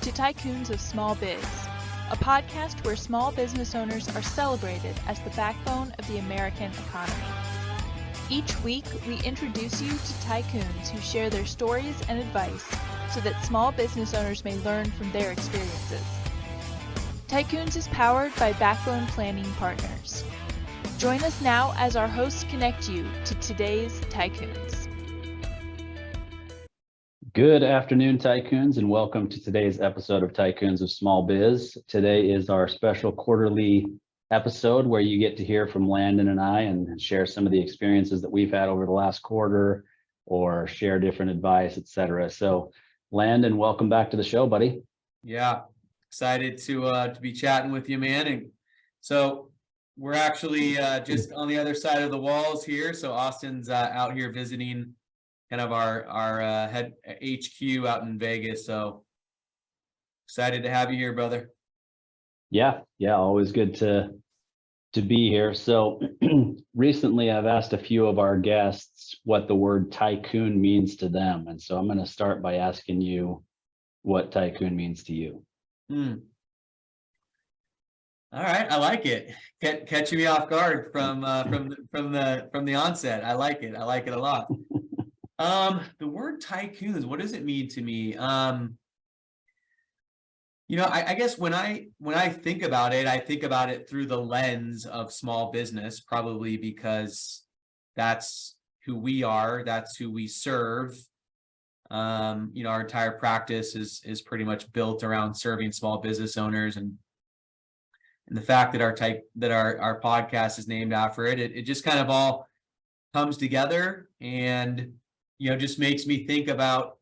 to Tycoons of Small Biz, a podcast where small business owners are celebrated as the backbone of the American economy. Each week, we introduce you to tycoons who share their stories and advice so that small business owners may learn from their experiences. Tycoons is powered by Backbone Planning Partners. Join us now as our hosts connect you to today's tycoons. Good afternoon, tycoons, and welcome to today's episode of Tycoons of Small Biz. Today is our special quarterly episode where you get to hear from Landon and I and share some of the experiences that we've had over the last quarter or share different advice, etc. So, Landon, welcome back to the show, buddy. Yeah, excited to be chatting with you, man. And so we're actually just on the other side of the walls here. So Austin's out here visiting kind of our head HQ out in Vegas. So excited to have you here, brother. Yeah, always good to be here. So recently I've asked a few of our guests what the word tycoon means to them. And so I'm going to start by asking you what tycoon means to you. All right, I like it. Catching me off guard from the onset. I like it. I like it a lot. The word tycoons, what does it mean to me? I guess when I think about it, I think about it through the lens of small business, probably because that's who we are, that's who we serve. Our entire practice is pretty much built around serving small business owners, and the fact that our podcast is named after it just kind of all comes together and just makes me think about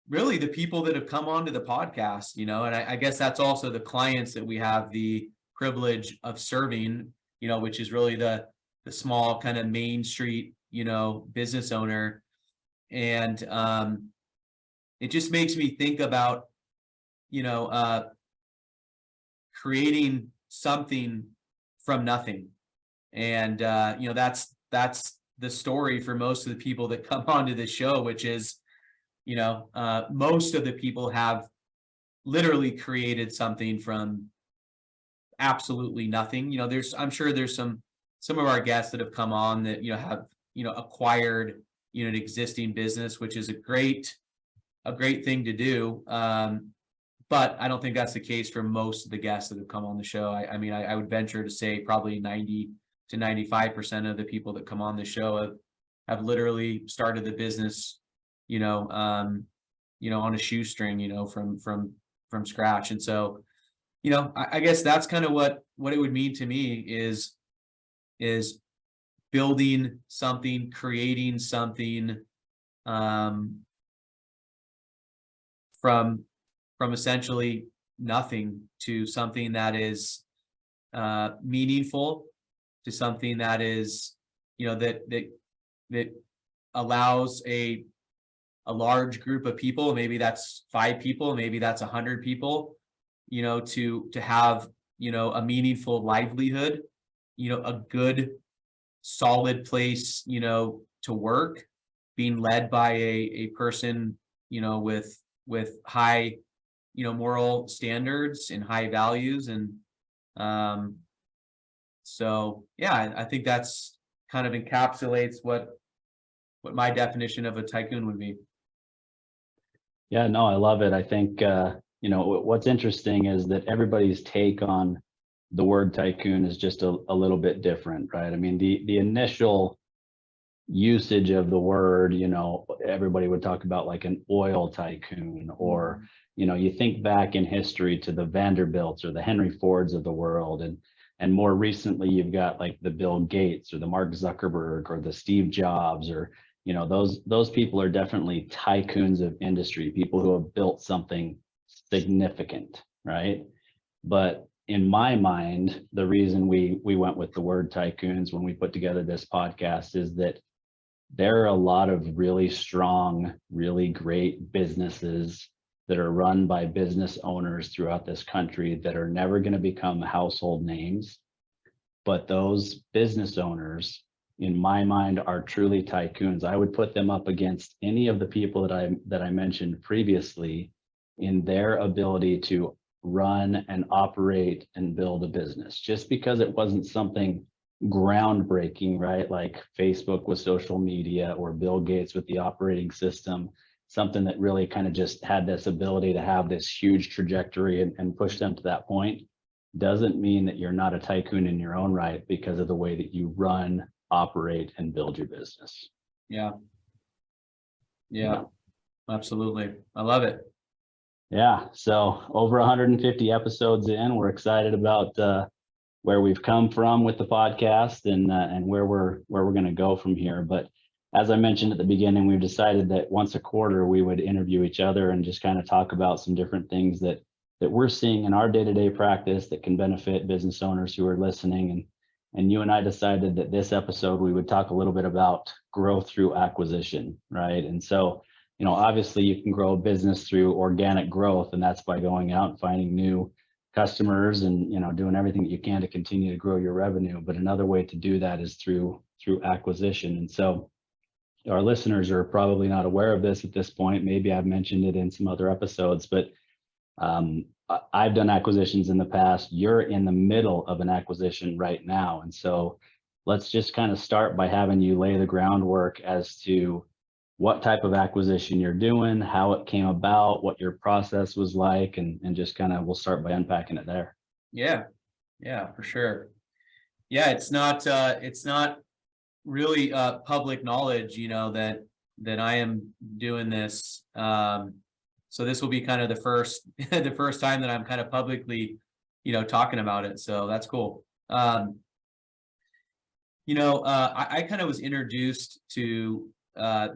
really the people that have come onto the podcast, and I guess that's also the clients that we have the privilege of serving, which is really the small kind of Main Street, business owner. And it just makes me think about, creating something from nothing. And, that's the story for most of the people that come onto the show, which is, most of the people have literally created something from absolutely nothing. I'm sure there's some of our guests that have come on that, have, acquired, an existing business, which is a great thing to do. But I don't think that's the case for most of the guests that have come on the show. I would venture to say probably 90 to 95% of the people that come on the show have literally started the business, on a shoestring, from scratch. And so, I guess that's kind of what it would mean to me is building something, creating something, from essentially nothing to something that is meaningful, to something that is, that allows a large group of people, maybe that's 5 people, maybe that's 100 people, to have, a meaningful livelihood, a good, solid place, to work, being led by a person, with high, moral standards and high values. And so, yeah, I think that's kind of encapsulates what my definition of a tycoon would be. Yeah, no, I love it. I think, what's interesting is that everybody's take on the word tycoon is just a little bit different, right? I mean, the initial usage of the word, everybody would talk about like an oil tycoon, or, you think back in history to the Vanderbilts or the Henry Fords of the world. And more recently, you've got like the Bill Gates or the Mark Zuckerberg or the Steve Jobs, or, those people are definitely tycoons of industry, people who have built something significant, right? But in my mind, the reason we went with the word tycoons when we put together this podcast is that there are a lot of really strong, really great businesses that are run by business owners throughout this country that are never going to become household names. But those business owners, in my mind, are truly tycoons. I would put them up against any of the people that I mentioned previously in their ability to run and operate and build a business. Just because it wasn't something groundbreaking, right? Like Facebook with social media or Bill Gates with the operating system, something that really kind of just had this ability to have this huge trajectory and push them to that point, doesn't mean that you're not a tycoon in your own right because of the way that you run, operate, and build your business. Yeah. Yeah, absolutely. I love it. Yeah. So over 150 episodes in, we're excited about where we've come from with the podcast and where we're going to go from here. But as I mentioned at the beginning, we've decided that once a quarter we would interview each other and just kind of talk about some different things that we're seeing in our day-to-day practice that can benefit business owners who are listening. And you and I decided that this episode we would talk a little bit about growth through acquisition, right? And so, obviously you can grow a business through organic growth, and that's by going out and finding new customers and doing everything that you can to continue to grow your revenue. But another way to do that is through acquisition. And so our listeners are probably not aware of this at this point. Maybe I've mentioned it in some other episodes, but I've done acquisitions in the past. You're in the middle of an acquisition right now. And so let's just kind of start by having you lay the groundwork as to what type of acquisition you're doing, how it came about, what your process was like, and just kind of, we'll start by unpacking it there. Yeah, for sure. Yeah, it's not really public knowledge, that I am doing this. So this will be kind of the first time that I'm kind of publicly, talking about it. So that's cool. I kind of was introduced to,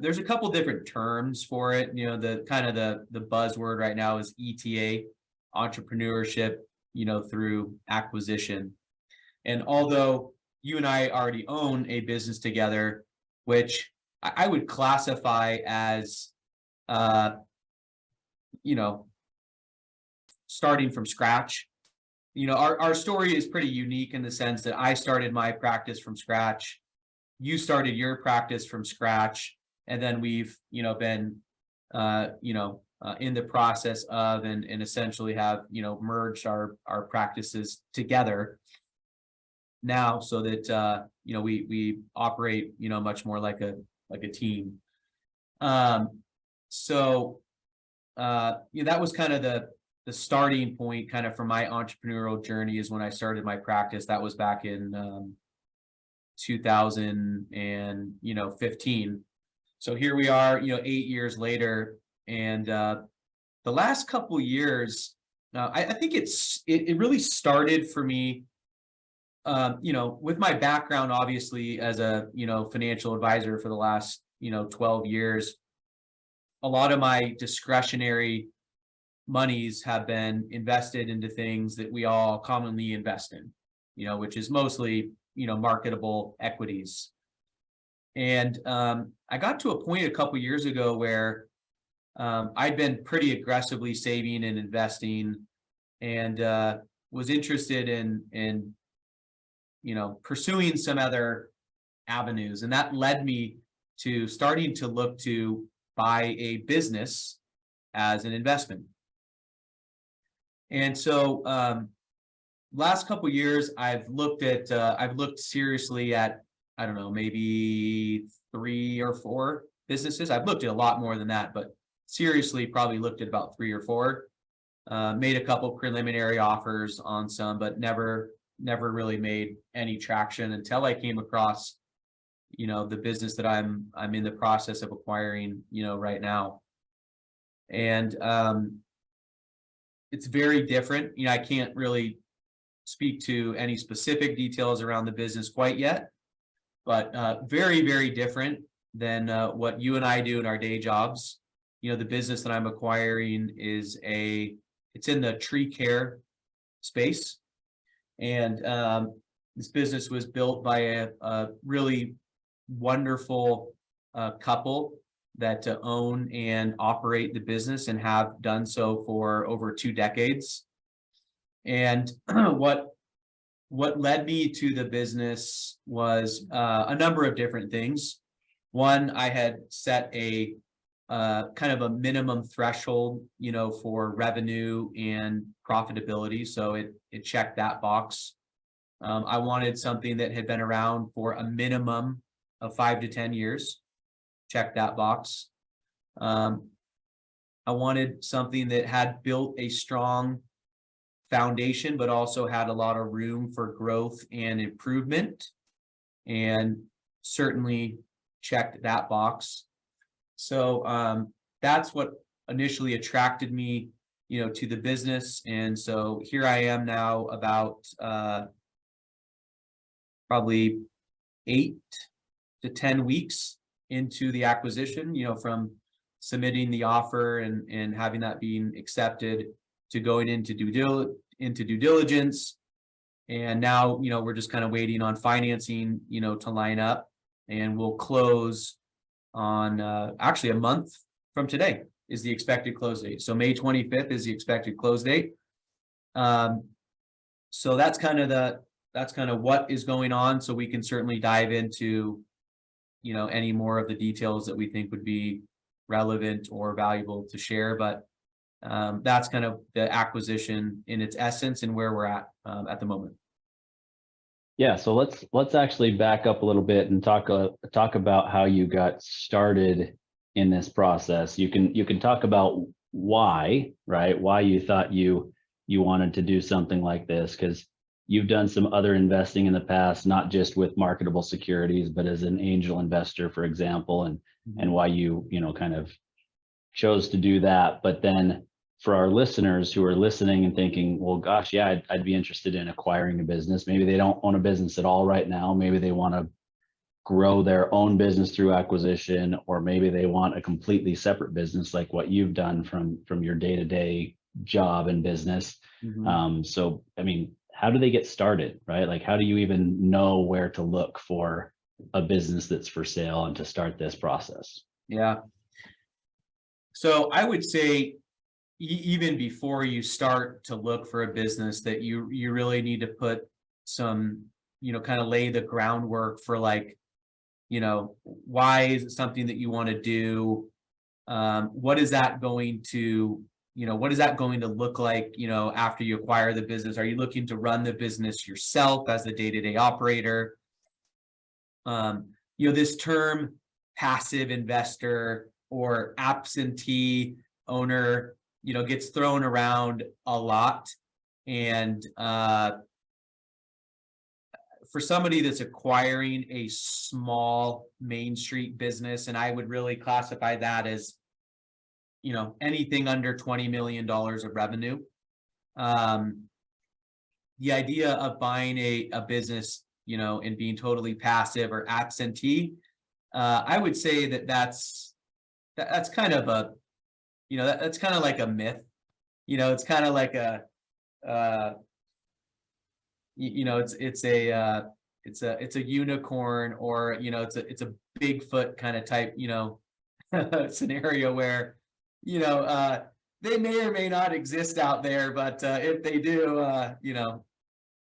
there's a couple different terms for it. The kind of the buzzword right now is ETA, entrepreneurship, through acquisition. And although you and I already own a business together, which I would classify as, starting from scratch. Our story is pretty unique in the sense that I started my practice from scratch. You started your practice from scratch, and then we've, been, in the process of and essentially have, merged our practices together now so that, we operate, much more like a team. That was kind of the starting point kind of for my entrepreneurial journey is when I started my practice. That was back in 2015. So here we are, 8 years later. And the last couple years, I think it really started for me, with my background, obviously, as a, financial advisor for the last, 12 years. A lot of my discretionary monies have been invested into things that we all commonly invest in, which is mostly, marketable equities. And I got to a point a couple years ago where I'd been pretty aggressively saving and investing and was interested in pursuing some other avenues. And that led me to starting to look to buy a business as an investment. And so last couple of years, I've looked seriously at, I don't know, maybe 3 or 4 businesses. I've looked at a lot more than that, but seriously probably looked at about 3 or 4. Made a couple preliminary offers on some, but never really made any traction until I came across, the business that I'm in the process of acquiring, right now. And it's very different. I can't really speak to any specific details around the business quite yet, but very, very different than what you and I do in our day jobs. The business that I'm acquiring it's in the tree care space. And this business was built by a really wonderful couple that own and operate the business and have done so for over 2 decades. And what led me to the business was a number of different things. One, I had set a kind of a minimum threshold, for revenue and profitability. So it checked that box. I wanted something that had been around for a minimum of 5 to 10 years. Check that box. I wanted something that had built a strong foundation, but also had a lot of room for growth and improvement, and certainly checked that box. So that's what initially attracted me, to the business. And so here I am now, about probably 8 to 10 weeks into the acquisition, from submitting the offer and having that being accepted, to going into due diligence. And now, we're just kind of waiting on financing, to line up, and we'll close on actually a month from today is the expected close date. So May 25th is the expected close date. So that's kind of what is going on. So we can certainly dive into, any more of the details that we think would be relevant or valuable to share. But that's kind of the acquisition in its essence and where we're at the moment. Yeah, so let's actually back up a little bit and talk about how you got started in this process. You can talk about why, right? Why you thought you wanted to do something like this, because you've done some other investing in the past, not just with marketable securities, but as an angel investor, for example, and why you kind of chose to do that. But then for our listeners who are listening and thinking, well, gosh, yeah, I'd be interested in acquiring a business. Maybe they don't own a business at all right now. Maybe they want to grow their own business through acquisition, or maybe they want a completely separate business like what you've done from your day-to-day job and business. So, I mean, how do they get started, right? Like, how do you even know where to look for a business that's for sale and to start this process? Yeah. So I would say, even before you start to look for a business, that you really need to put some, kind of lay the groundwork for, like, why is it something that you want to do? What is that going to, look like, after you acquire the business? Are you looking to run the business yourself as the day-to-day operator? This term passive investor or absentee owner, gets thrown around a lot. And for somebody that's acquiring a small Main Street business, and I would really classify that as, anything under $20 million of revenue. The idea of buying a business, and being totally passive or absentee, I would say that's kind of a, that's kind of like a myth. It's kind of like a, it's a unicorn, or, it's a Bigfoot kind of type, scenario where, they may or may not exist out there, but if they do,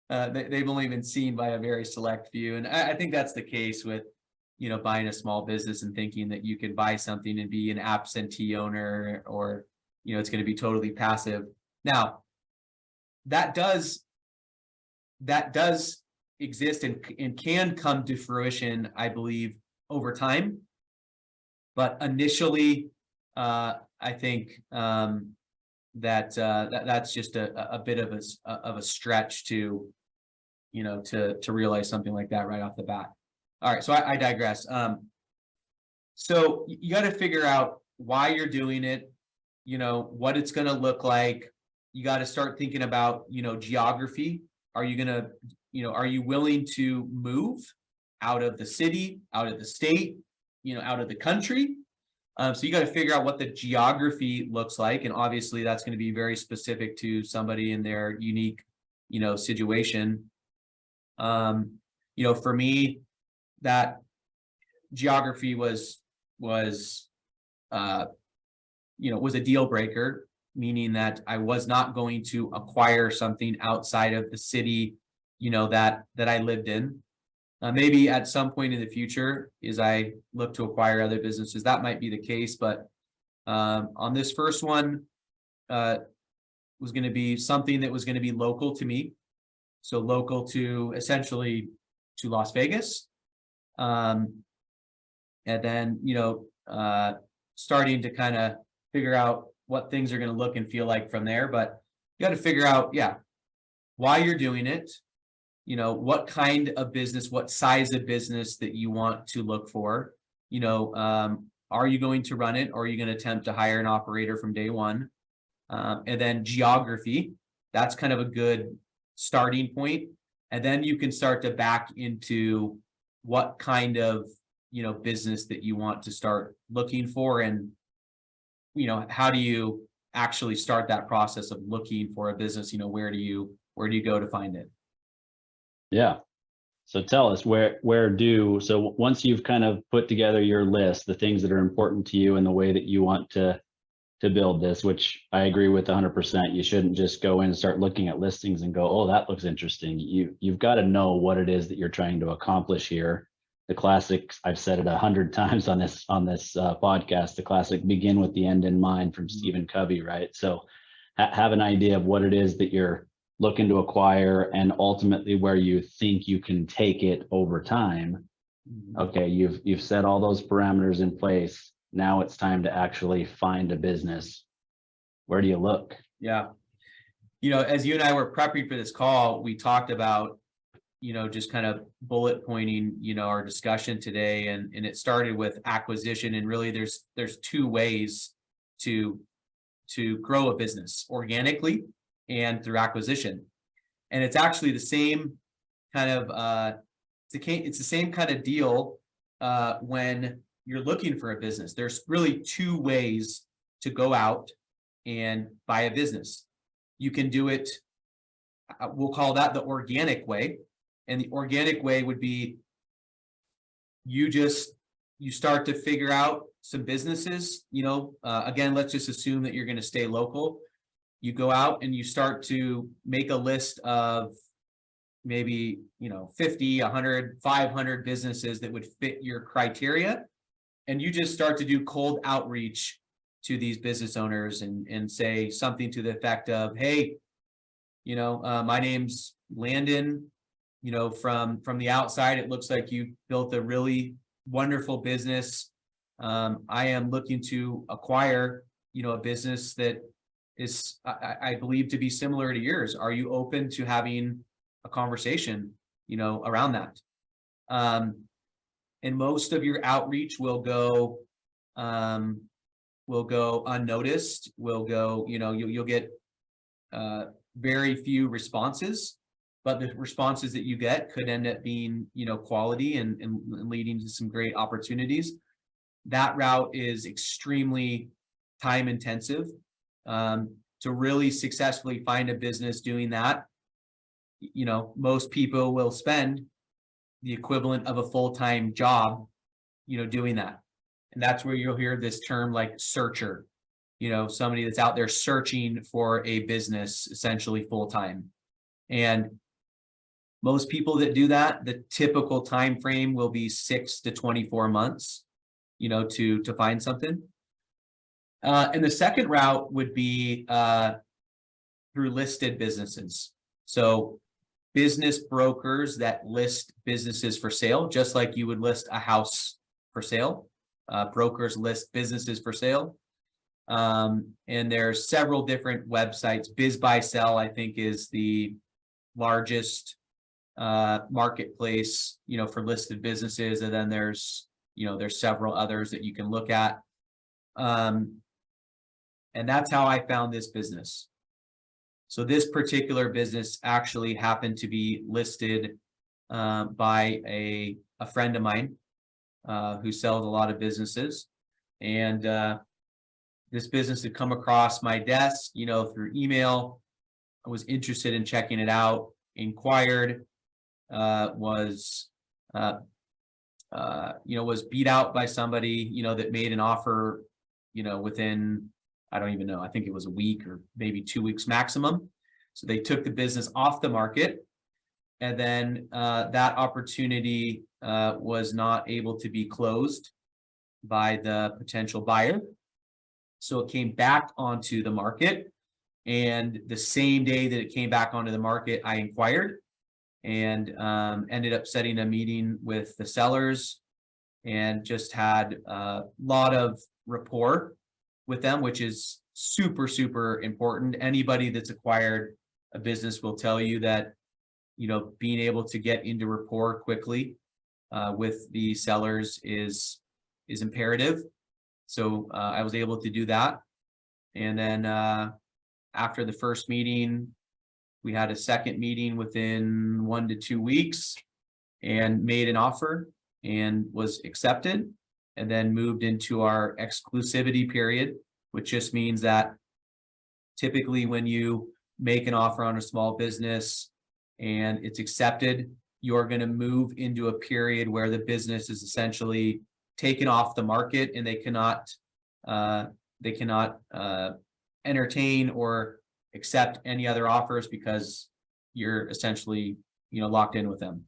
they've only been seen by a very select few. And I think that's the case with, buying a small business and thinking that you can buy something and be an absentee owner, or, it's going to be totally passive. Now, that does exist and can come to fruition, I believe, over time. But initially, I think that's just a bit of a stretch to realize something like that right off the bat. All right, so I digress. So you got to figure out why you're doing it, what it's going to look like. You got to start thinking about, geography. Are you willing to move out of the city, out of the state, out of the country? So you got to figure out what the geography looks like. And obviously that's going to be very specific to somebody in their unique, situation. For me, that geography was a deal breaker, meaning that I was not going to acquire something outside of the city, that I lived in. Maybe at some point in the future, as I look to acquire other businesses, that might be the case. But On this first one, was going to be something that was going to be local to me. So local to essentially to Las Vegas. And then, starting to kind of figure out what things are going to look and feel like from there. But you got to figure out, why you're doing it, what kind of business, what size of business that you want to look for, are you going to run it, or are you going to attempt to hire an operator from day one? And then geography, that's kind of a good starting point. And then you can start to back into what kind of, business that you want to start looking for. And, how do you actually start that process of looking for a business? Where do you go to find it? Yeah. So tell us so once you've kind of put together your list, the things that are important to you and the way that you want to build this, which I agree with 100%. You shouldn't just go in and start looking at listings and go, oh, that looks interesting. You've got to know what it is that you're trying to accomplish here. The classic, I've said it 100 times on this podcast, the classic begin with the end in mind from Stephen Covey, right? So have an idea of what it is that you're looking to acquire and ultimately where you think you can take it over time. Okay, you've set all those parameters in place. Now it's time to actually find a business. Where do you look? Yeah. As you and I were prepping for this call, we talked about, just kind of bullet pointing, our discussion today. And it started with acquisition. And really there's two ways to grow a business: organically and through acquisition. And it's actually the same kind of, it's the same kind of deal when you're looking for a business. There's really two ways to go out and buy a business. You can do it, we'll call that the organic way. And the organic way would be you start to figure out some businesses, again, let's just assume that you're going to stay local. You go out and you start to make a list of maybe, 50, 100, 500 businesses that would fit your criteria. And you just start to do cold outreach to these business owners and say something to the effect of, hey, my name's Landon, from the outside, it looks like you built a really wonderful business. I am looking to acquire, a business that is, I believe, to be similar to yours. Are you open to having a conversation, around that? And most of your outreach will go unnoticed. You'll get very few responses, but the responses that you get could end up being, quality and leading to some great opportunities. That route is extremely time intensive. To really successfully find a business doing that, most people will spend the equivalent of a full-time job, doing that. And that's where you'll hear this term like searcher, somebody that's out there searching for a business essentially full-time. And most people that do that, the typical time frame will be 6 to 24 months, to find something. And the second route would be through listed businesses. So business brokers that list businesses for sale, just like you would list a house for sale. Brokers list businesses for sale. And there's several different websites. Biz Buy Sell, I think, is the largest marketplace, for listed businesses. And then there's several others that you can look at. And that's how I found this business. So this particular business actually happened to be listed by a friend of mine who sells a lot of businesses. And this business had come across my desk, through email. I was interested in checking it out, inquired, was beat out by somebody, that made an offer, within, I don't even know, I think it was a week or maybe 2 weeks maximum. So they took the business off the market. And then that opportunity was not able to be closed by the potential buyer. So it came back onto the market, and the same day that it came back onto the market, I inquired and ended up setting a meeting with the sellers and just had a lot of rapport with them, which is super, super important. Anybody that's acquired a business will tell you that, you know, being able to get into rapport quickly with the sellers is imperative. So I was able to do that. And then after the first meeting, we had a second meeting within 1 to 2 weeks and made an offer and was accepted, and then moved into our exclusivity period, which just means that typically when you make an offer on a small business and it's accepted, you're going to move into a period where the business is essentially taken off the market and they cannot entertain or accept any other offers because you're essentially, you know, locked in with them.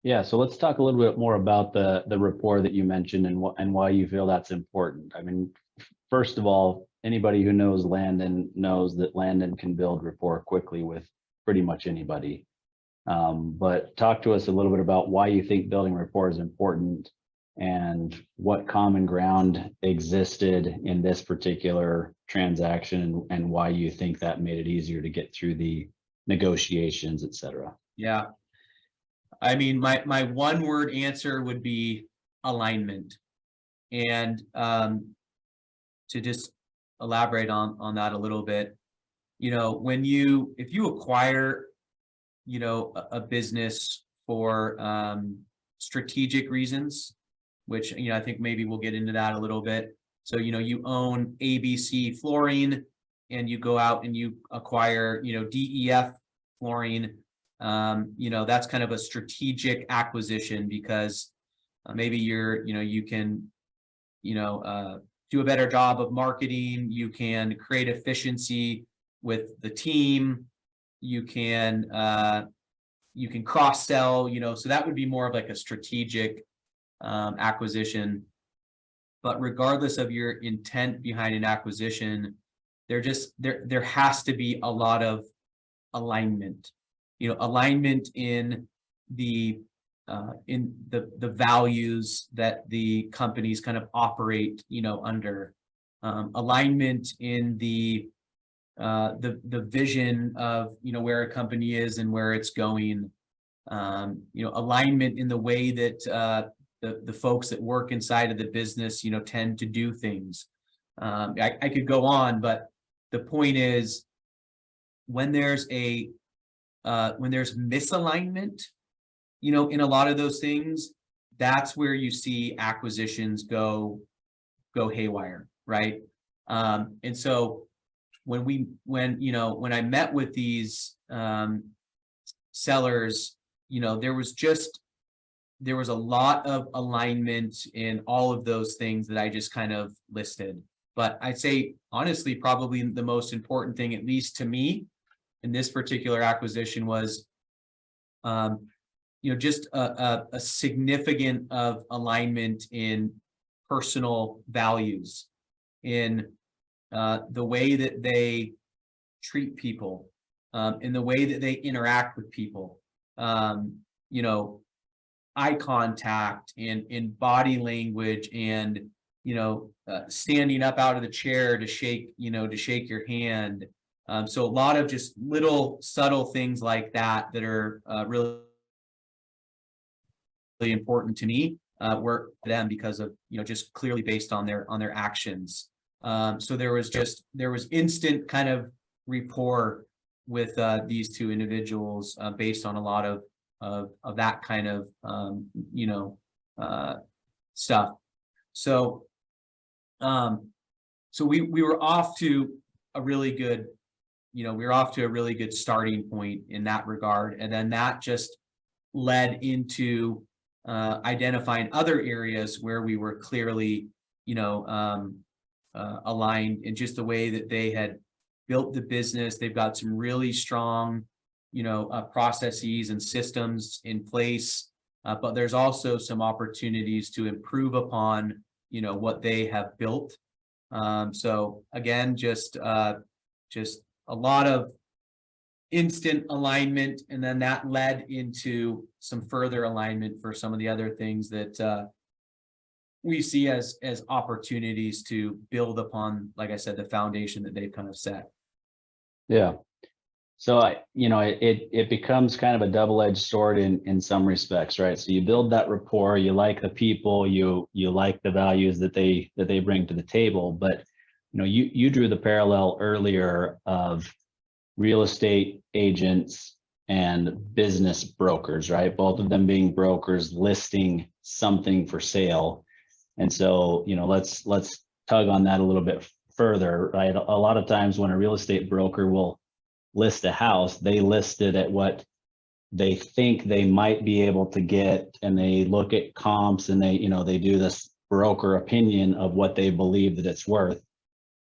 Yeah, so let's talk a little bit more about the rapport that you mentioned and why you feel that's important. I mean, first of all, anybody who knows Landon knows that Landon can build rapport quickly with pretty much anybody. But talk to us a little bit about why you think building rapport is important and what common ground existed in this particular transaction and why you think that made it easier to get through the negotiations, et cetera. Yeah. I mean, my one word answer would be alignment. And to just elaborate on that a little bit, you know, if you acquire, you know, a business for strategic reasons, which, you know, I think maybe we'll get into that a little bit. So, you know, you own ABC flooring and you go out and you acquire, you know, DEF flooring. You know, that's kind of a strategic acquisition because maybe you can, you know, do a better job of marketing. You can create efficiency with the team. You can cross sell, you know, so that would be more of like a strategic acquisition. But regardless of your intent behind an acquisition, there has to be a lot of alignment, you know, alignment in the values that the companies kind of operate, you know, under, alignment in the vision of, you know, where a company is and where it's going, you know, alignment in the way that the folks that work inside of the business, you know, tend to do things. I could go on, but the point is when there's misalignment, you know, in a lot of those things, that's where you see acquisitions go haywire, right? And so when I met with these sellers, you know, there was a lot of alignment in all of those things that I just kind of listed. But I'd say, honestly, probably the most important thing, at least to me, in this particular acquisition was, you know, just a significant of alignment in personal values, in the way that they treat people, in the way that they interact with people, you know, eye contact and in body language and, you know, standing up out of the chair to shake your hand. So a lot of just little subtle things like that are really important to me, were them because of, you know, just clearly based on their actions. So there was instant kind of rapport with these two individuals based on a lot of that kind of you know, stuff. So we were off to a really good, you know, starting point in that regard, and then that just led into identifying other areas where we were clearly, you know, aligned in just the way that they had built the business. They've got some really strong, you know, processes and systems in place, but there's also some opportunities to improve upon, you know, what they have built So again, just a lot of instant alignment, and then that led into some further alignment for some of the other things that we see as opportunities to build upon, like I said, the foundation that they've kind of set. Yeah. So it becomes kind of a double-edged sword in some respects, right? So you build that rapport, you like the people, you like the values that they bring to the table, but you drew the parallel earlier of real estate agents and business brokers, right? Both of them being brokers listing something for sale. And so, let's tug on that a little bit further, right? A lot of times when a real estate broker will list a house, they list it at what they think they might be able to get, and they look at comps, and they do this broker opinion of what they believe that it's worth.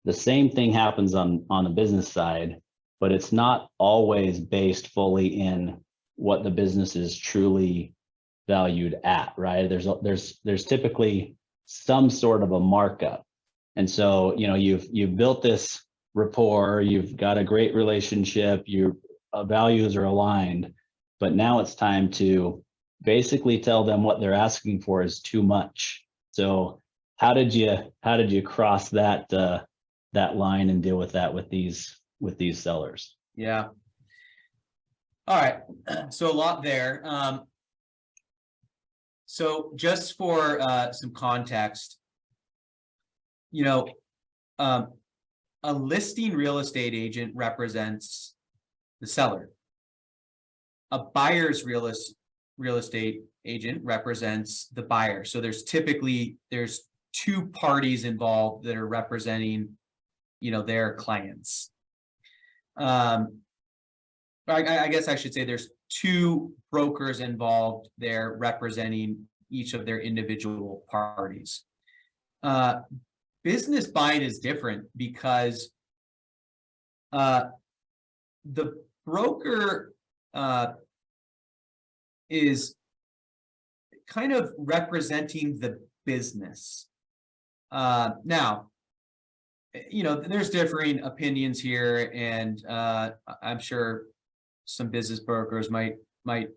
The same thing happens on the business side, but it's not always based fully in what the business is truly valued at, right? There's typically some sort of a markup. And so, you've built this rapport, you've got a great relationship, your values are aligned, but now it's time to basically tell them what they're asking for is too much. So how did you cross that line and deal with that with these sellers? Yeah. All right. So a lot there. So just for some context, a listing real estate agent represents the seller. A buyer's real estate agent represents the buyer. So there's two parties involved that are representing, their clients. I guess I should say there's two brokers involved there representing each of their individual parties. Business buying is different because the broker is kind of representing the business. Now, there's differing opinions here, and I'm sure some business brokers might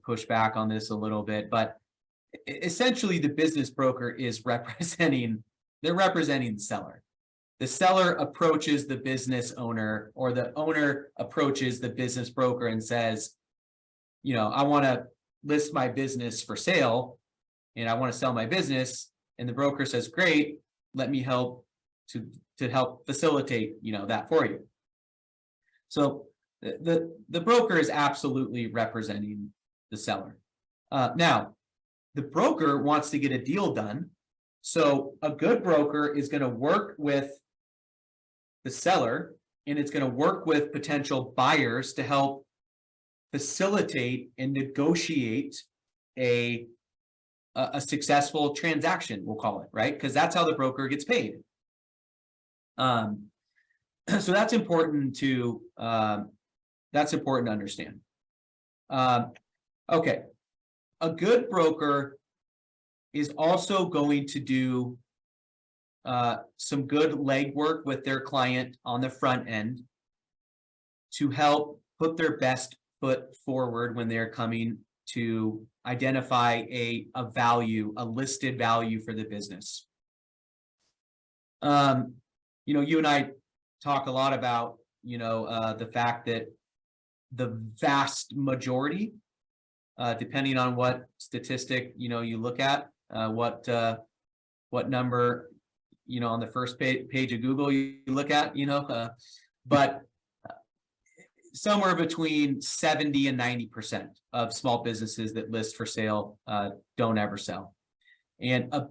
push back on this a little bit, but essentially the business broker is representing the seller. The seller approaches the business owner, or the owner approaches the business broker and says, I want to list my business for sale and I want to sell my business. And the broker says, great, let me help to help facilitate, that for you. So the broker is absolutely representing the seller. Now, the broker wants to get a deal done. So a good broker is going to work with the seller, and it's going to work with potential buyers to help facilitate and negotiate a successful transaction, we'll call it, right? Because that's how the broker gets paid. So that's important to understand. Okay, a good broker is also going to do some good legwork with their client on the front end to help put their best foot forward when they're coming to identify a listed value for the business. You and I talk a lot about, the fact that the vast majority, depending on what statistic, you look at, what number, on the first page of Google you look at, but somewhere between 70 and 90% of small businesses that list for sale don't ever sell. And one of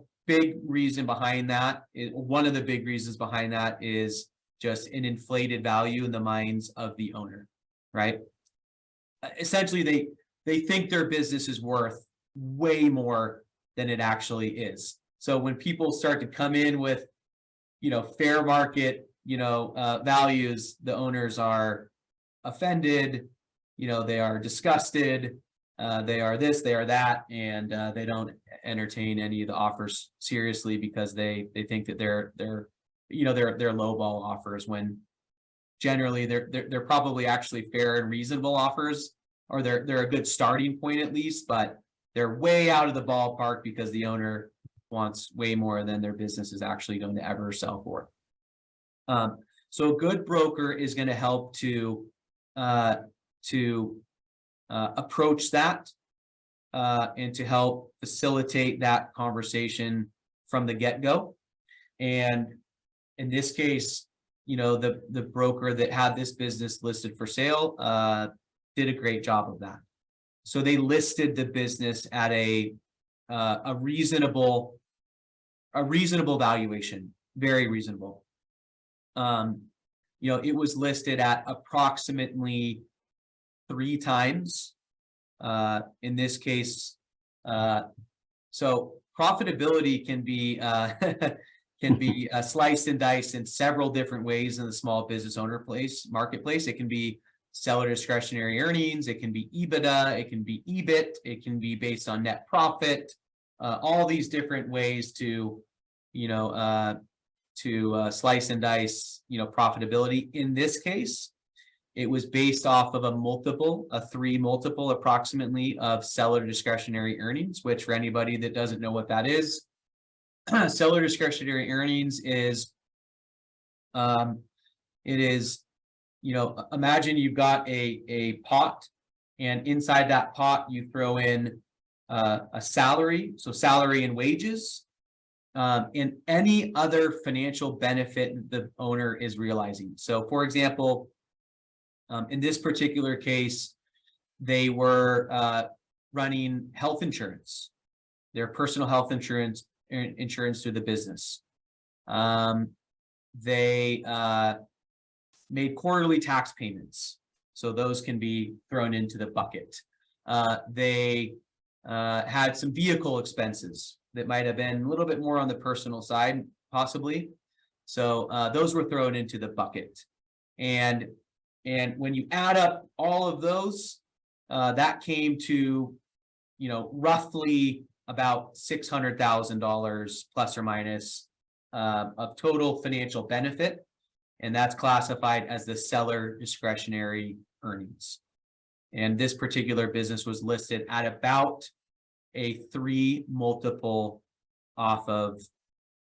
the big reasons behind that is just an inflated value in the minds of the owner, right? Essentially, they think their business is worth way more than it actually is. So when people start to come in with, fair market, values, the owners are offended, they are disgusted, they are this, they are that, and they don't entertain any of the offers seriously because they think that their they're lowball offers, when generally they're probably actually fair and reasonable offers, or they're a good starting point at least, but they're way out of the ballpark because the owner wants way more than their business is actually going to ever sell for. So a good broker is going to help to approach that and to help facilitate that conversation from the get-go. And in this case, the broker that had this business listed for sale did a great job of that. So they listed the business at a reasonable valuation, very reasonable. It was listed at approximately 3 times. In this case, so profitability can be sliced and diced in several different ways in the small business owner marketplace. It can be seller discretionary earnings, it can be EBITDA, it can be EBIT, it can be based on net profit. All these different ways to slice and dice profitability. In this case, it was based off of a 3 multiple approximately of seller discretionary earnings, which for anybody that doesn't know what that is, seller discretionary earnings is, imagine you've got a pot, and inside that pot you throw in a salary, so salary and wages, and any other financial benefit the owner is realizing. So for example, in this particular case, they were running health insurance, their personal health insurance through the business. They made quarterly tax payments, so those can be thrown into the bucket. They had some vehicle expenses that might have been a little bit more on the personal side, possibly. So those were thrown into the bucket. And when you add up all of those, that came to, roughly about $600,000 plus or minus of total financial benefit. And that's classified as the seller discretionary earnings. And this particular business was listed at about a 3 multiple off of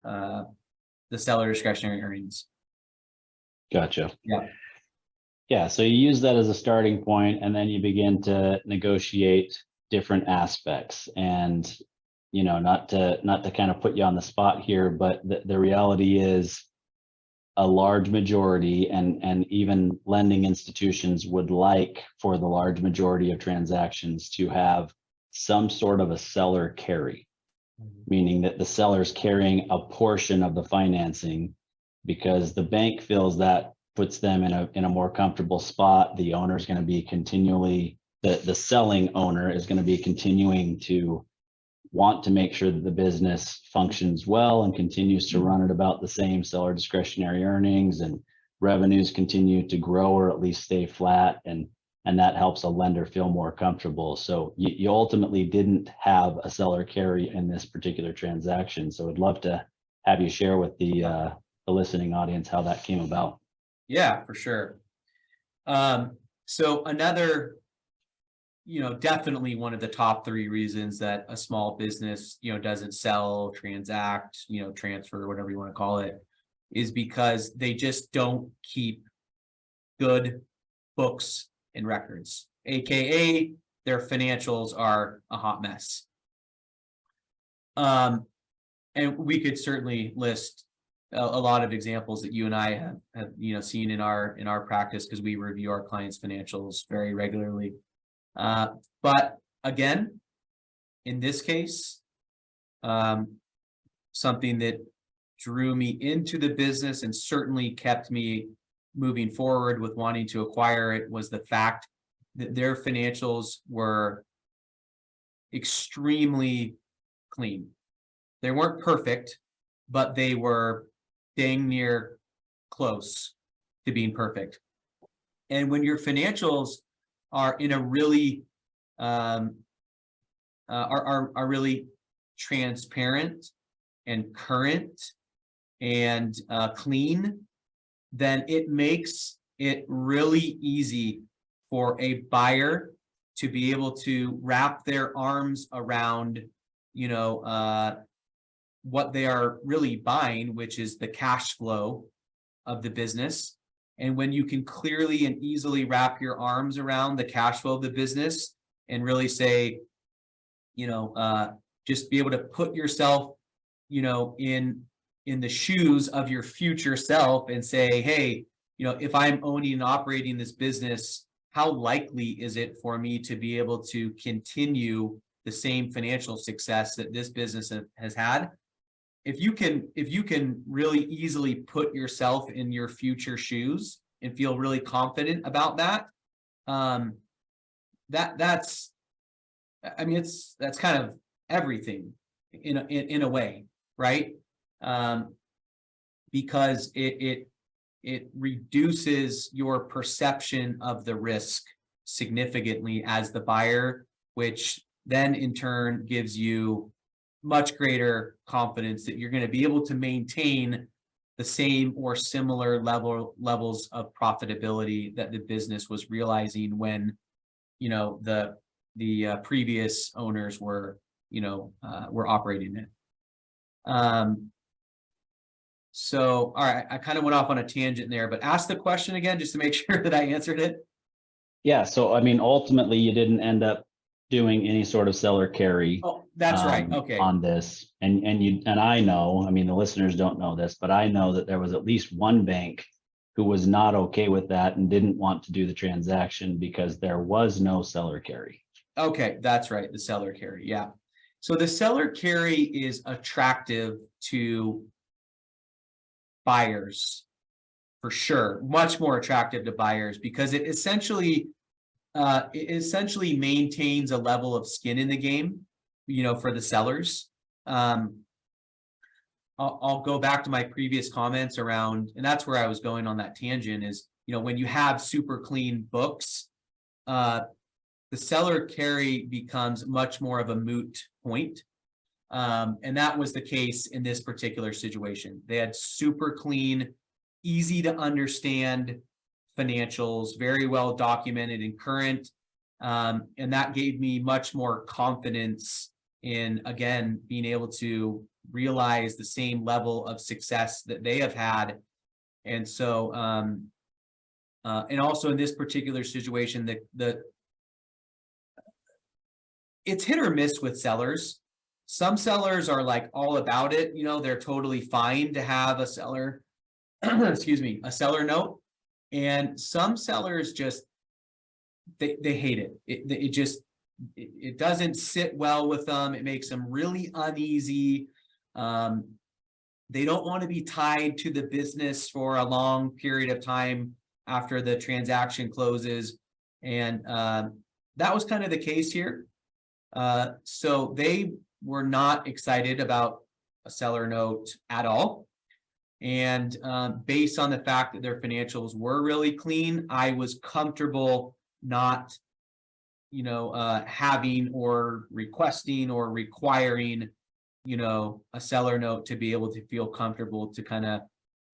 the seller discretionary earnings. Gotcha. Yeah. Yeah. So you use that as a starting point, and then you begin to negotiate different aspects. And, not to kind of put you on the spot here, but the reality is a large majority and even lending institutions would like for the large majority of transactions to have some sort of a seller carry, meaning that the seller's carrying a portion of the financing, because the bank feels that puts them in a more comfortable spot. The owner is going to be the selling owner is going to be continuing to want to make sure that the business functions well and continues to run at about the same seller discretionary earnings, and revenues continue to grow or at least stay flat, and that helps a lender feel more comfortable. So you ultimately didn't have a seller carry in this particular transaction. So I'd love to have you share with the listening audience how that came about. Yeah, for sure. So another, definitely one of the top 3 reasons that a small business, doesn't sell, transact, transfer, whatever you want to call it, is because they just don't keep good books and records, AKA their financials are a hot mess. And we could certainly list a lot of examples that you and I have seen in our practice, because we review our clients' financials very regularly. But again, in this case, something that drew me into the business and certainly kept me moving forward with wanting to acquire it was the fact that their financials were extremely clean. They weren't perfect, but they were dang near close to being perfect. And when your financials are in a really are really transparent and current and clean, then it makes it really easy for a buyer to be able to wrap their arms around, what they are really buying, which is the cash flow of the business. And when you can clearly and easily wrap your arms around the cash flow of the business and really say, just be able to put yourself, in the shoes of your future self and say, hey, if I'm owning and operating this business, how likely is it for me to be able to continue the same financial success that this business has had? If you can really easily put yourself in your future shoes and feel really confident about that, that's kind of everything in a way, right? Because it reduces your perception of the risk significantly as the buyer, which then in turn gives you much greater confidence that you're going to be able to maintain the same or similar levels of profitability that the business was realizing when, the previous owners were operating it. So, all right, I kind of went off on a tangent there, but ask the question again, just to make sure that I answered it. Yeah. So, I mean, ultimately you didn't end up doing any sort of seller carry. Oh, that's right. Okay. On this. And I know, I mean, the listeners don't know this, but I know that there was at least one bank who was not okay with that and didn't want to do the transaction because there was no seller carry. Okay, that's right. The seller carry. Yeah. So the seller carry is attractive to buyers for sure, much more attractive to buyers because it essentially maintains a level of skin in the game, for the sellers. I'll go back to my previous comments around, and that's where I was going on that tangent is, when you have super clean books, the seller carry becomes much more of a moot point. And that was the case in this particular situation. They had super clean, easy to understand financials, very well documented and current. And that gave me much more confidence in, again, being able to realize the same level of success that they have had. And so, and also in this particular situation, it's hit or miss with sellers. Some sellers are like all about it. They're totally fine to have a seller, excuse me, a seller note. And some sellers just, they hate it. It doesn't sit well with them. It makes them really uneasy. They don't want to be tied to the business for a long period of time after the transaction closes. And that was kind of the case here. So they were not excited about a seller note at all. And based on the fact that their financials were really clean, I was comfortable not, having or requesting or requiring, a seller note to be able to feel comfortable to kind of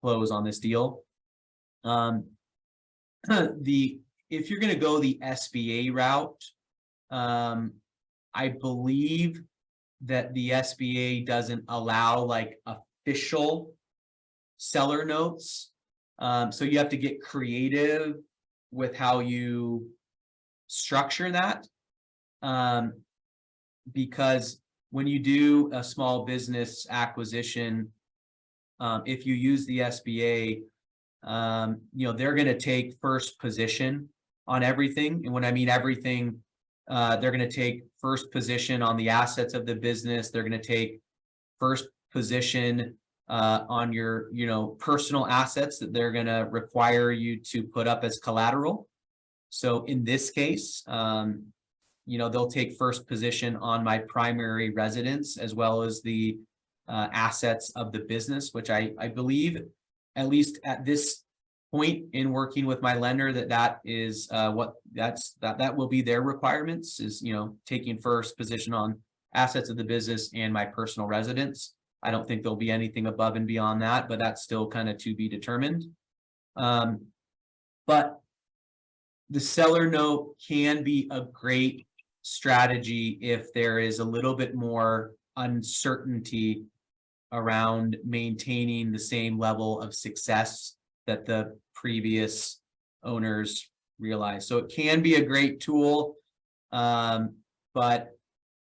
close on this deal. If you're going to go the SBA route, I believe that the SBA doesn't allow like official seller notes. So you have to get creative with how you structure that. Because when you do a small business acquisition, if you use the SBA, they're going to take first position on everything. And when I mean everything, they're going to take first position on the assets of the business. They're going to take first position on your, personal assets that they're going to require you to put up as collateral. So in this case, they'll take first position on my primary residence as well as the assets of the business, which I believe, at least at this point in working with my lender, that is that will be their requirements is, taking first position on assets of the business and my personal residence. I don't think there'll be anything above and beyond that, but that's still kind of to be determined. But the seller note can be a great strategy if there is a little bit more uncertainty around maintaining the same level of success that the previous owners realized. So it can be a great tool, but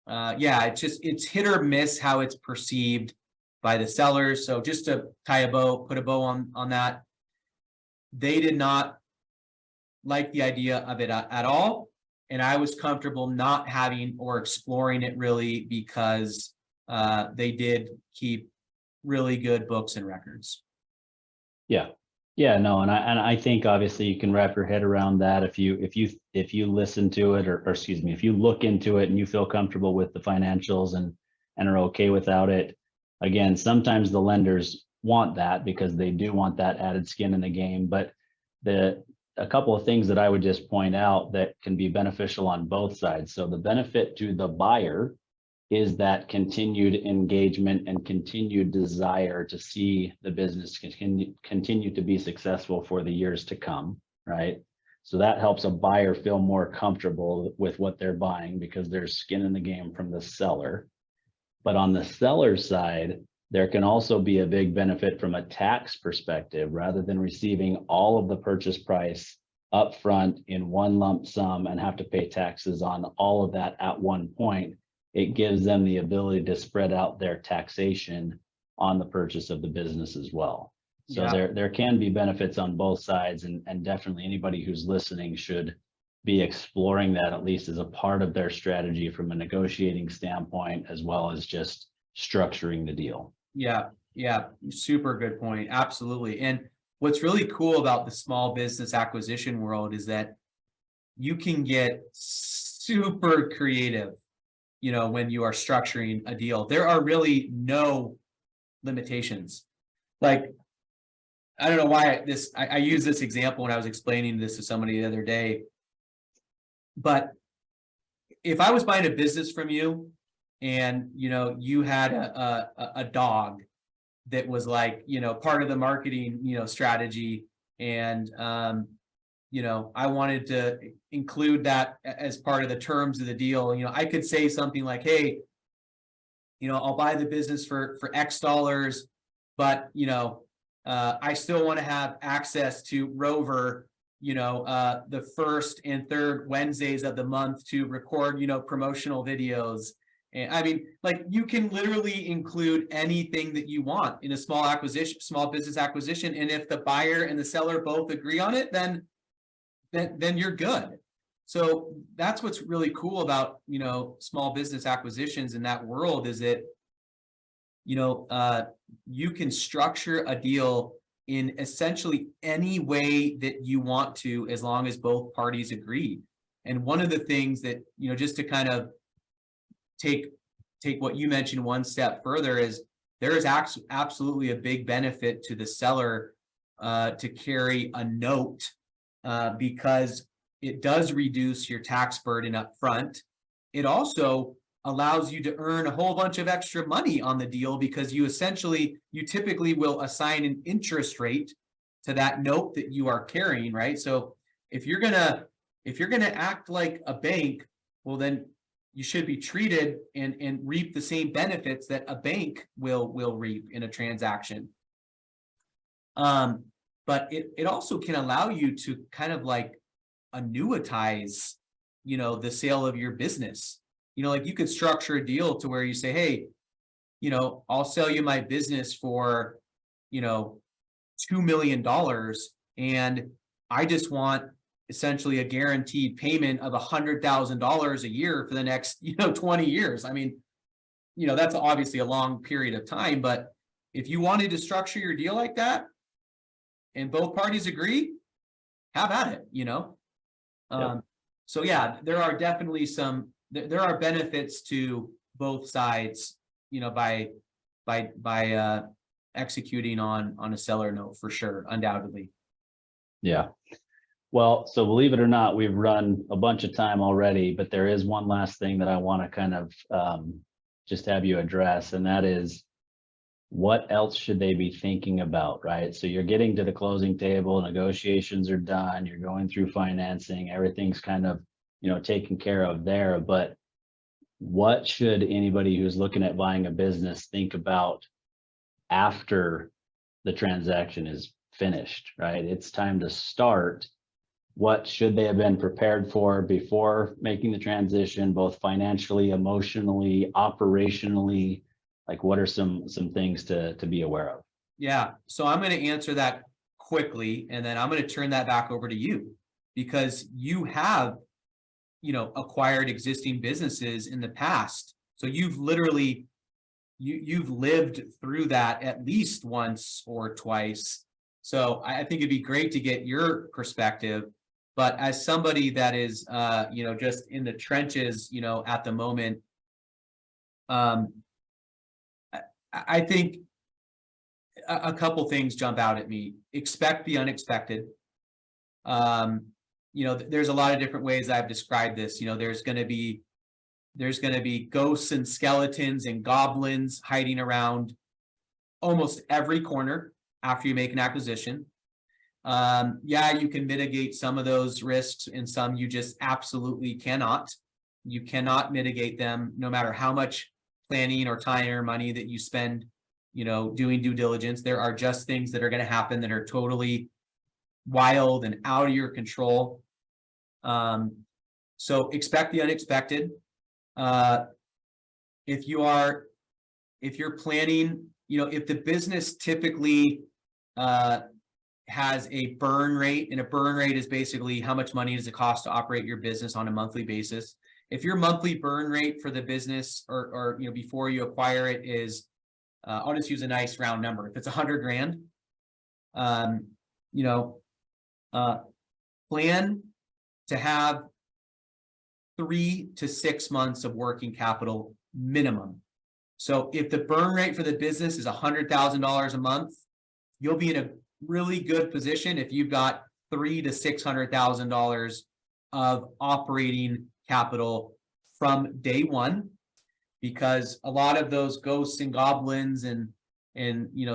yeah, it's hit or miss how it's perceived by the sellers. So just to put a bow on that, they did not like the idea of it at all. And I was comfortable not having or exploring it really because they did keep really good books and records. Yeah, no, and I think obviously you can wrap your head around that if you listen to it, or excuse me, if you look into it and you feel comfortable with the financials and are okay without it. Again, sometimes the lenders want that because they do want that added skin in the game. But a couple of things that I would just point out that can be beneficial on both sides. So the benefit to the buyer is that continued engagement and continued desire to see the business continue to be successful for the years to come, right? So that helps a buyer feel more comfortable with what they're buying because there's skin in the game from the seller. But on the seller side, there can also be a big benefit from a tax perspective. Rather than receiving all of the purchase price upfront in one lump sum and have to pay taxes on all of that at one point, it gives them the ability to spread out their taxation on the purchase of the business as well. So Yeah. there can be benefits on both sides, and definitely anybody who's listening should be exploring that at least as a part of their strategy from a negotiating standpoint, as well as just structuring the deal. Yeah, super good point. Absolutely. And what's really cool about the small business acquisition world is that you can get super creative, when you are structuring a deal. There are really no limitations. Like, I don't know why I use this example when I was explaining this to somebody the other day, but if I was buying a business from you and, you had a dog that was like, part of the marketing, strategy, and, I wanted to include that as part of the terms of the deal. I could say something like, hey, I'll buy the business for X dollars, but, I still want to have access to Rover, the first and third Wednesdays of the month to record, promotional videos. And I mean, like, you can literally include anything that you want in a small business acquisition. And if the buyer and the seller both agree on it, then you're good. So that's what's really cool about, small business acquisitions in that world, is that, you can structure a deal in essentially any way that you want to, as long as both parties agree. And one of the things that, just to kind of take what you mentioned one step further, is there is absolutely a big benefit to the seller to carry a note, because it does reduce your tax burden up front. It also allows you to earn a whole bunch of extra money on the deal, because you typically will assign an interest rate to that note that you are carrying, right? So if you're gonna act like a bank, well, then you should be treated and reap the same benefits that a bank will reap in a transaction. But it also can allow you to kind of like annuitize, the sale of your business. Like, you could structure a deal to where you say, hey, I'll sell you my business for, $2 million. And I just want essentially a guaranteed payment of $100,000 a year for the next, 20 years. I mean, that's obviously a long period of time, but if you wanted to structure your deal like that and both parties agree, have at it, Yep. So yeah, there are definitely there are benefits to both sides, by executing on a seller note, for sure, undoubtedly. Yeah. Well, so believe it or not, we've run a bunch of time already, but there is one last thing that I want to kind of just have you address, and that is what else should they be thinking about, right? So you're getting to the closing table, negotiations are done, you're going through financing, everything's kind of, taken care of there. But what should anybody who's looking at buying a business think about after the transaction is finished, right? It's time to start. What should they have been prepared for before making the transition, both financially, emotionally, operationally? Like, what are some things to be aware of? Yeah, so I'm going to answer that quickly, and then I'm going to turn that back over to you, because you have, acquired existing businesses in the past. So you've literally, you've lived through that at least once or twice. So I think it'd be great to get your perspective. But as somebody that is, just in the trenches, at the moment, I think a couple things jump out at me. Expect the unexpected. There's a lot of different ways I've described this. There's going to be ghosts and skeletons and goblins hiding around almost every corner after you make an acquisition. You can mitigate some of those risks, and some you just absolutely cannot. You cannot mitigate them, no matter how much planning or time or money that you spend, doing due diligence. There are just things that are going to happen that are totally wild and out of your control. So expect the unexpected. If you're planning, if the business typically has a burn rate, and a burn rate is basically how much money does it cost to operate your business on a monthly basis. If your monthly burn rate for the business or before you acquire it is, I'll just use a nice round number. If it's $100,000, plan to have 3 to 6 months of working capital minimum. So if the burn rate for the business is $100,000 a month, you'll be in a really good position if you've got $300,000 to $600,000 of operating capital from day one, because a lot of those ghosts and goblins and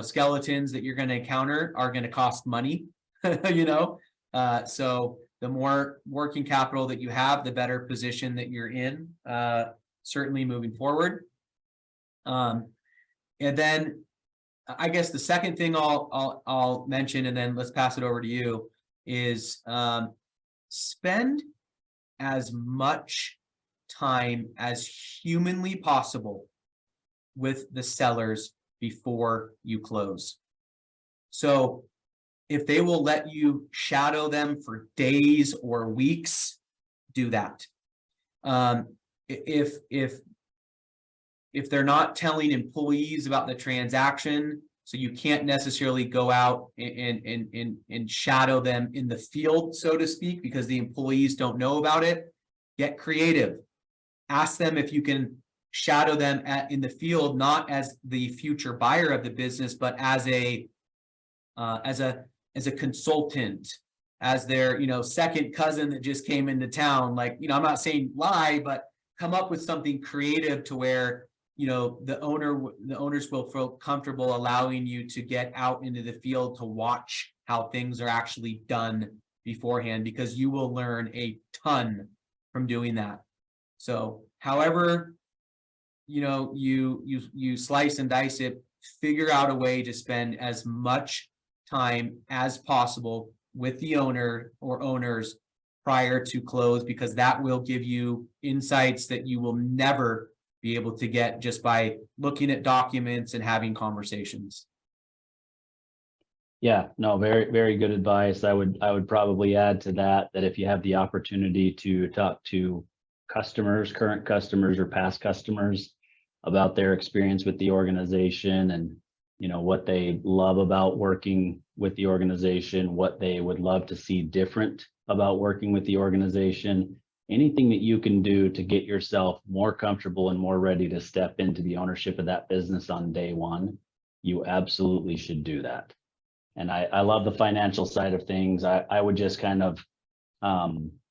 skeletons that you're going to encounter are going to cost money. So the more working capital that you have, the better position that you're in, certainly moving forward. And then I guess the second thing I'll mention, and then let's pass it over to you, is spend as much time as humanly possible with the sellers before you close. So if they will let you shadow them for days or weeks, do that. If they're not telling employees about the transaction, so you can't necessarily go out and shadow them in the field, so to speak, because the employees don't know about it, get creative. Ask them if you can shadow them in the field, not as the future buyer of the business, but as a consultant, as their second cousin that just came into town. Like, I'm not saying lie, but come up with something creative to where the owners will feel comfortable allowing you to get out into the field to watch how things are actually done beforehand, because you will learn a ton from doing that. So however you slice and dice it, figure out a way to spend as much time as possible with the owner or owners prior to close, because that will give you insights that you will never be able to get just by looking at documents and having conversations. Yeah, no, very, very good advice. I would probably add to that if you have the opportunity to talk to customers, current customers or past customers, about their experience with the organization and what they love about working with the organization, what they would love to see different about working with the organization, anything that you can do to get yourself more comfortable and more ready to step into the ownership of that business on day one, you absolutely should do that. And I love the financial side of things. I would just kind of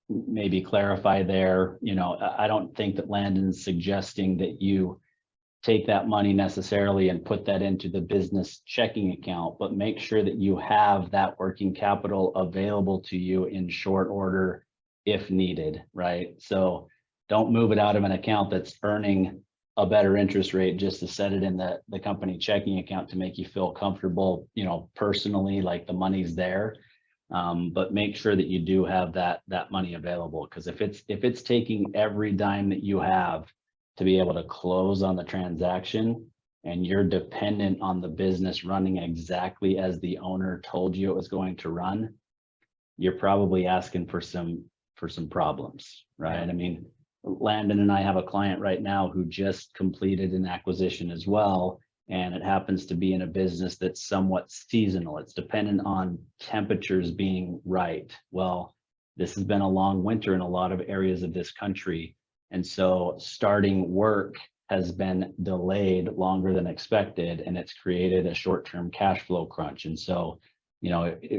maybe clarify there. I don't think that Landon's suggesting that you take that money necessarily and put that into the business checking account, but make sure that you have that working capital available to you in short order if needed, right? So don't move it out of an account that's earning a better interest rate just to set it in the company checking account to make you feel comfortable, personally, like the money's there. But make sure that you do have that money available, because if it's taking every dime that you have to be able to close on the transaction, and you're dependent on the business running exactly as the owner told you it was going to run, you're probably asking for some problems, right? Yeah. I mean, Landon and I have a client right now who just completed an acquisition as well, and it happens to be in a business that's somewhat seasonal. It's dependent on temperatures being right. Well, this has been a long winter in a lot of areas of this country, and so starting work has been delayed longer than expected, and it's created a short-term cash flow crunch. And so,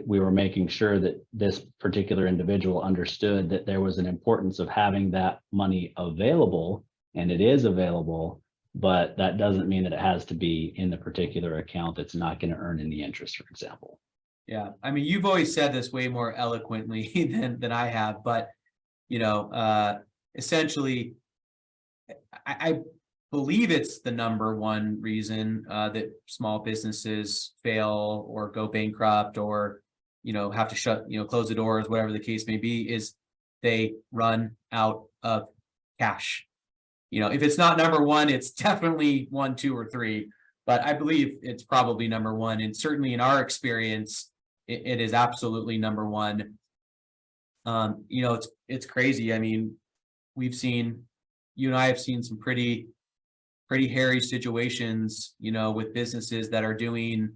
we were making sure that this particular individual understood that there was an importance of having that money available, and it is available, but that doesn't mean that it has to be in the particular account that's not going to earn any interest, for example. Yeah. I mean, you've always said this way more eloquently than I have, but, essentially, I believe it's the number one reason that small businesses fail or go bankrupt or, have to shut, close the doors, whatever the case may be, is they run out of cash. If it's not number one, it's definitely 1, 2, or 3, but I believe it's probably number one. And certainly in our experience, it is absolutely number one. It's crazy. I mean, you and I have seen some pretty hairy situations, with businesses that are doing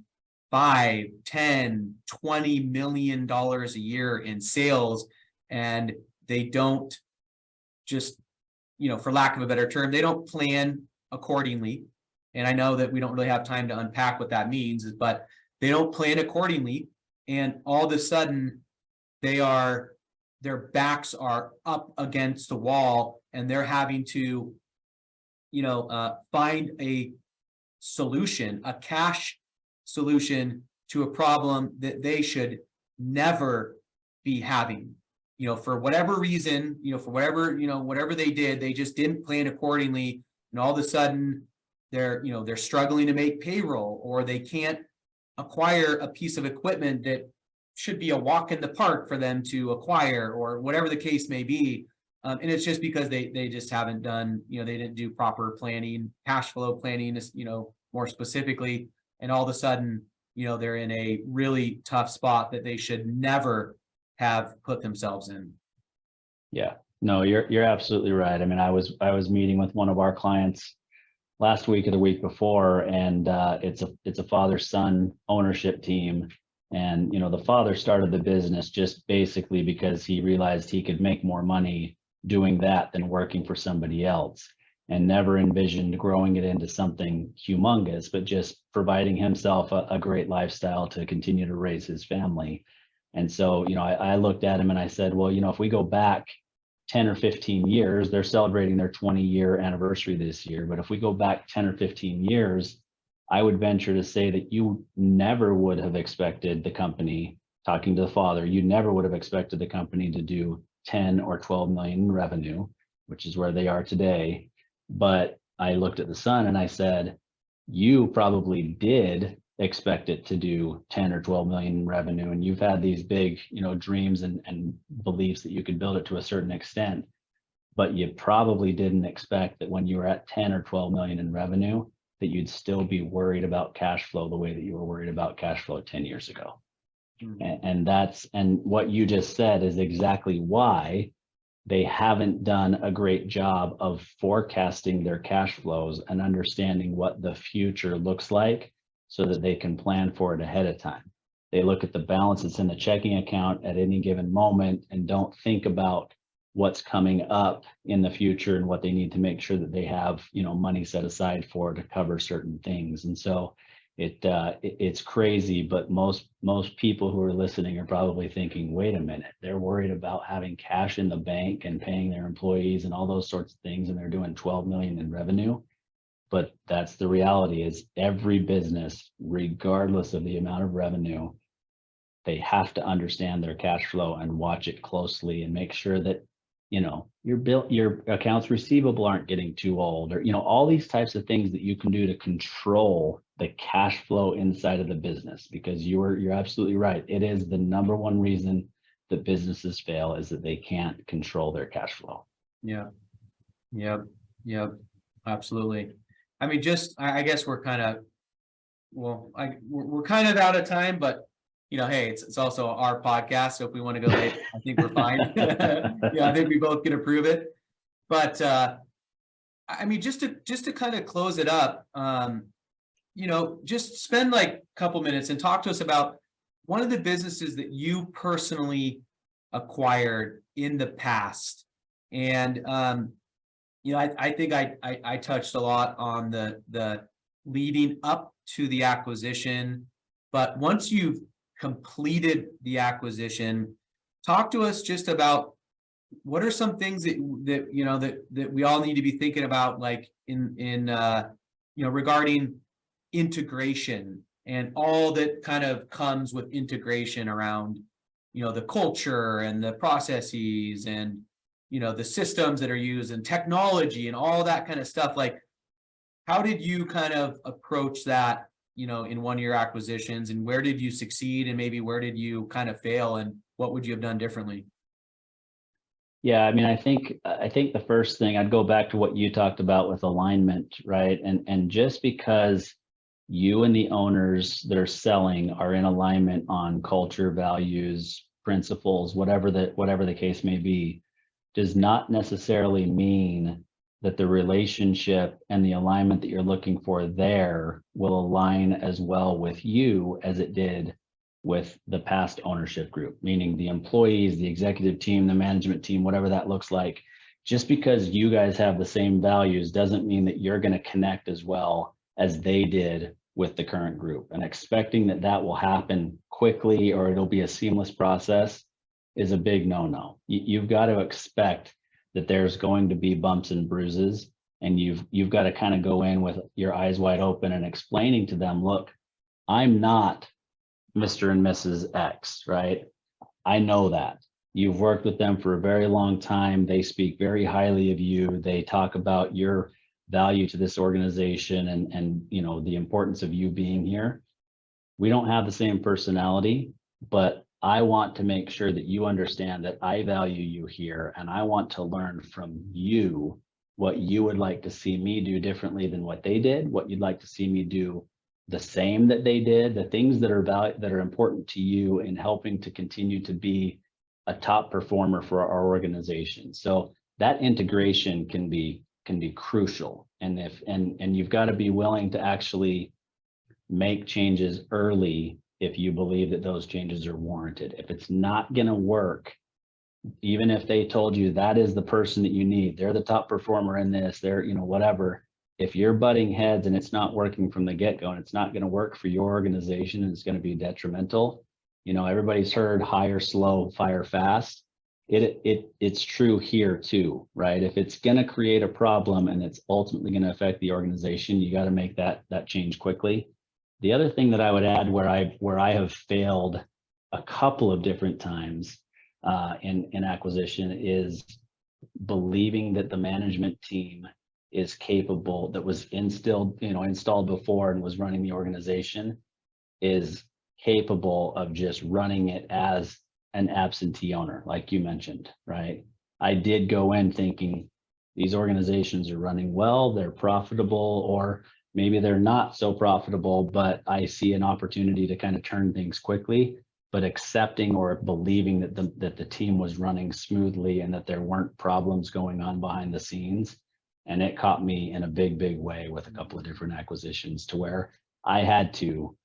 5, 10, $20 million a year in sales, and they don't just, for lack of a better term, they don't plan accordingly. And I know that we don't really have time to unpack what that means, but they don't plan accordingly. And all of a sudden their backs are up against the wall, and they're having to, find a solution, a cash solution to a problem that they should never be having. For whatever reason, whatever they did, they just didn't plan accordingly. And all of a sudden they're struggling to make payroll, or they can't acquire a piece of equipment that should be a walk in the park for them to acquire, or whatever the case may be. And it's just because they just haven't done, they didn't do proper planning, cash flow planning, more specifically. And all of a sudden, they're in a really tough spot that they should never have put themselves in. Yeah, no, you're absolutely right. I mean, I was meeting with one of our clients last week or the week before, and it's a father-son ownership team. And, the father started the business just basically because he realized he could make more money doing that than working for somebody else, and never envisioned growing it into something humongous, but just providing himself a great lifestyle to continue to raise his family. And so, I looked at him and I said, well, if we go back 10 or 15 years, they're celebrating their 20-year anniversary this year. But if we go back 10 or 15 years, I would venture to say that you never would have expected the company, talking to the father, you never would have expected the company to do 10 or 12 million in revenue, which is where they are today. But I looked at the son and I said, you probably did expect it to do 10 or 12 million in revenue, and you've had these big, dreams and beliefs that you could build it to a certain extent, but you probably didn't expect that when you were at 10 or 12 million in revenue, that you'd still be worried about cash flow the way that you were worried about cash flow 10 years ago. Mm-hmm. And what you just said is exactly why they haven't done a great job of forecasting their cash flows and understanding what the future looks like so that they can plan for it ahead of time. They look at the balance that's in the checking account at any given moment and don't think about what's coming up in the future and what they need to make sure that they have, money set aside for to cover certain things. And so it's crazy, but most people who are listening are probably thinking, wait a minute, they're worried about having cash in the bank and paying their employees and all those sorts of things, and they're doing 12 million in revenue. but that's the reality. Is every business, regardless of the amount of revenue, they have to understand their cash flow and watch it closely and make sure that, your accounts receivable aren't getting too old, or, all these types of things that you can do to control the cash flow inside of the business, because you're absolutely right. It is the number one reason that businesses fail, is that they can't control their cash flow. Yeah. Yep. Absolutely. I mean, I guess we're kind of, we're kind of out of time, but hey, it's also our podcast. So if we want to go late, I think we're fine. I think we both can approve it. But I mean, just to kind of close it up, just spend like a couple minutes and talk to us about one of the businesses that you personally acquired in the past. And I think I touched a lot on the leading up to the acquisition, but once you've completed the acquisition, talk to us just about what are some things that we all need to be thinking about, like in regarding integration and all that kind of comes with integration around the culture and the processes and the systems that are used and technology and all that kind of stuff. Like, how did you kind of approach that, in one of your acquisitions, and where did you succeed and maybe where did you kind of fail, and what would you have done differently? Yeah, I mean, I think the first thing, I'd go back to what you talked about with alignment, right? And just because you and the owners that are selling are in alignment on culture, values, principles, whatever the case may be, does not necessarily mean that the relationship and the alignment that you're looking for there will align as well with you as it did with the past ownership group, meaning the employees, the executive team, the management team, whatever that looks like. Just because you guys have the same values doesn't mean that you're going to connect as well as they did with the current group. And expecting that will happen quickly or it'll be a seamless process is a big no-no. You've got to expect that there's going to be bumps and bruises, and you've got to kind of go in with your eyes wide open and explaining to them, look, I'm not Mr. and Mrs. X, right? I know that. You've worked with them for a very long time. They speak very highly of you. They talk about your value to this organization and the importance of you being here. We don't have the same personality, but I want to make sure that you understand that I value you here, and I want to learn from you what you would like to see me do differently than what they did, what you'd like to see me do the same that they did, the things that are important to you in helping to continue to be a top performer for our organization. So that integration can be crucial, and you've got to be willing to actually make changes early if you believe that those changes are warranted. If it's not going to work, even if they told you that is the person that you need, they're the top performer in this, they're whatever, if you're butting heads and it's not working from the get-go and it's not going to work for your organization and it's going to be detrimental, everybody's heard hire slow, fire fast. It's true here too, right? If it's going to create a problem and it's ultimately going to affect the organization, you got to make that change quickly. The other thing that I would add, where I have failed a couple of different times in acquisition, is believing that the management team is capable, that was installed before and was running the organization, is capable of just running it as an absentee owner, like you mentioned, right? I did go in thinking these organizations are running well, they're profitable, or maybe they're not so profitable, but I see an opportunity to kind of turn things quickly, but accepting or believing that the team was running smoothly and that there weren't problems going on behind the scenes. And it caught me in a big way with a couple of different acquisitions, to where I had to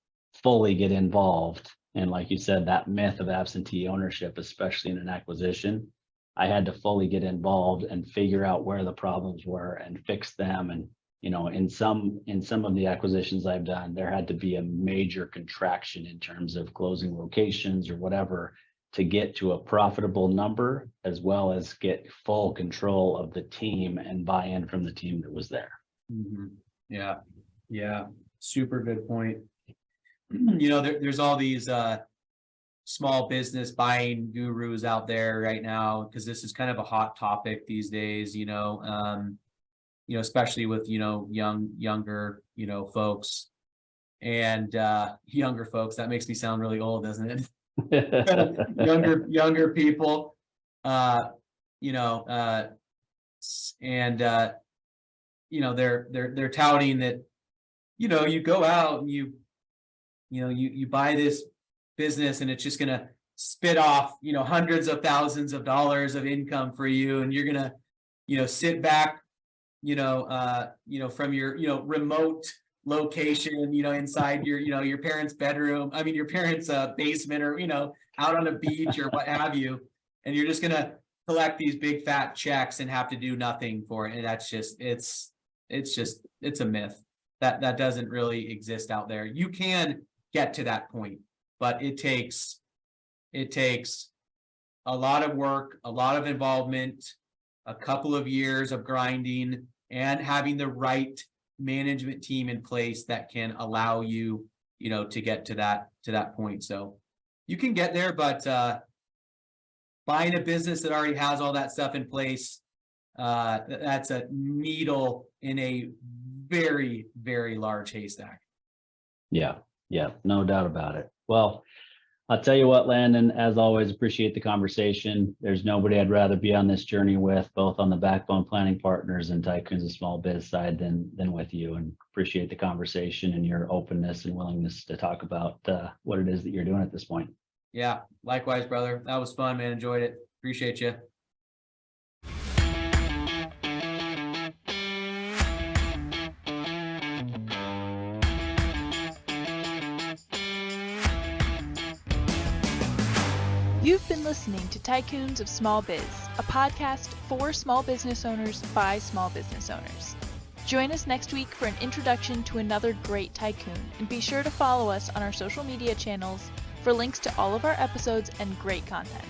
fully get involved. And like you said, that myth of absentee ownership, especially in an acquisition, I had to fully get involved and figure out where the problems were and fix them. And in some of the acquisitions I've done, there had to be a major contraction in terms of closing locations or whatever to get to a profitable number, as well as get full control of the team and buy-in from the team that was there. Mm-hmm. Yeah. Yeah. Super good point. You know, there's all these small business buying gurus out there right now, because this is kind of a hot topic these days, especially with, younger, folks and younger folks. That makes me sound really old, doesn't it? younger people, they're touting that, you go out and you buy this business and it's just going to spit off, hundreds of thousands of dollars of income for you. And you're going to, sit back, from your, remote location, inside your parents' bedroom, your parents' basement, or, out on a beach or what have you. And you're just going to collect these big fat checks and have to do nothing for it. And that's just, it's a myth that doesn't really exist out there. You can get to that point, but it takes a lot of work, a lot of involvement, a couple of years of grinding, and having the right management team in place that can allow you, to get to that point. So you can get there, but buying a business that already has all that stuff in place, that's a needle in a very, very large haystack. Yeah, no doubt about it. Well, I'll tell you what, Landon, as always, appreciate the conversation. There's nobody I'd rather be on this journey with, both on the Backbone Planning Partners and Tycoons of Small Biz side than with you, and appreciate the conversation and your openness and willingness to talk about what it is that you're doing at this point. Yeah, likewise, brother. That was fun, man. Enjoyed it. Appreciate you. You've been listening to Tycoons of Small Biz, a podcast for small business owners by small business owners. Join us next week for an introduction to another great tycoon, and be sure to follow us on our social media channels for links to all of our episodes and great content.